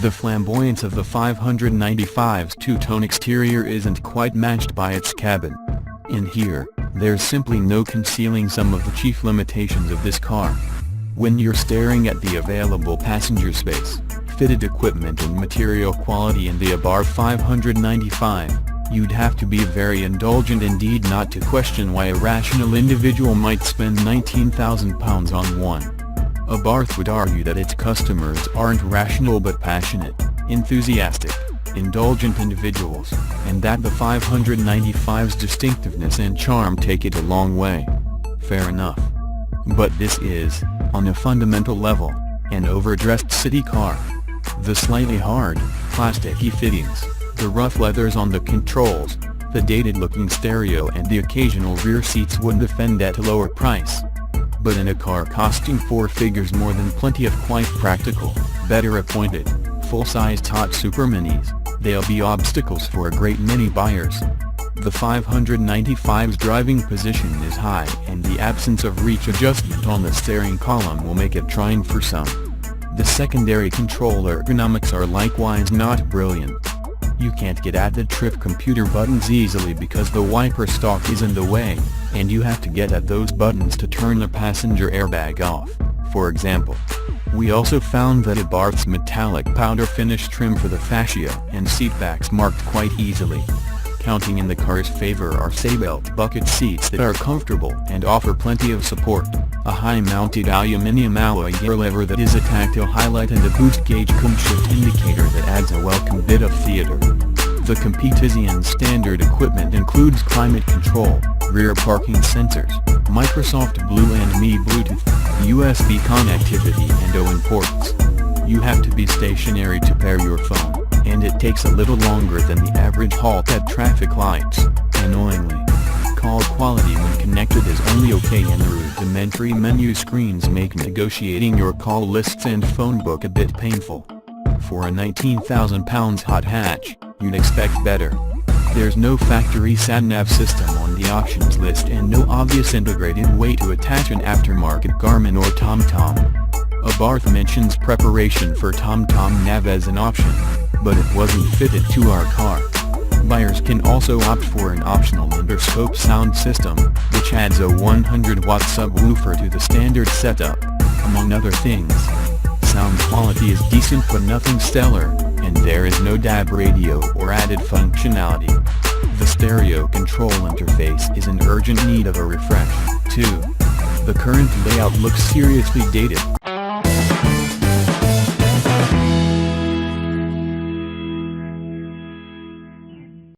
The flamboyance of the 595's two-tone exterior isn't quite matched by its cabin. In here, there's simply no concealing some of the chief limitations of this car. When you're staring at the available passenger space, fitted equipment and material quality in the Abarth 595, you'd have to be very indulgent indeed not to question why a rational individual might spend £19,000 on one. Abarth would argue that its customers aren't rational but passionate, enthusiastic, indulgent individuals, and that the 595's distinctiveness and charm take it a long way. Fair enough. But this is, on a fundamental level, an overdressed city car. The slightly hard, plasticky fittings, the rough leathers on the controls, the dated-looking stereo and the occasional rear seats would defend at a lower price. But in a car costing four figures more than plenty of quite practical, better appointed, full-sized hot super minis, there'll be obstacles for a great many buyers. The 595's driving position is high and the absence of reach adjustment on the steering column will make it trying for some. The secondary control ergonomics are likewise not brilliant. You can't get at the trip computer buttons easily because the wiper stalk is in the way, and you have to get at those buttons to turn the passenger airbag off, for example. We also found that Abarth's metallic powder finish trim for the fascia and seatbacks marked quite easily. Counting in the car's favor are Seatbelt bucket seats that are comfortable and offer plenty of support, a high-mounted aluminium alloy gear lever that is a tactile highlight and a boost gauge camshaft indicator that adds a welcome bit of theater. The Competizione standard equipment includes climate control, rear parking sensors, Microsoft Blue and Me Bluetooth, USB connectivity and OIN ports. You have to be stationary to pair your phone, and it takes a little longer than the average halt at traffic lights, annoyingly. Call quality when connected is only okay and the rudimentary menu screens make negotiating your call lists and phone book a bit painful. For a £19,000 hot hatch, you'd expect better. There's no factory sat-nav system on the options list and no obvious integrated way to attach an aftermarket Garmin or TomTom. Abarth mentions preparation for TomTom Nav as an option, but it wasn't fitted to our car. Buyers can also opt for an optional Interscope sound system, which adds a 100-watt subwoofer to the standard setup, among other things. Sound quality is decent but nothing stellar, and there is no DAB radio or added functionality. The stereo control interface is in urgent need of a refresh, too. The current layout looks seriously dated,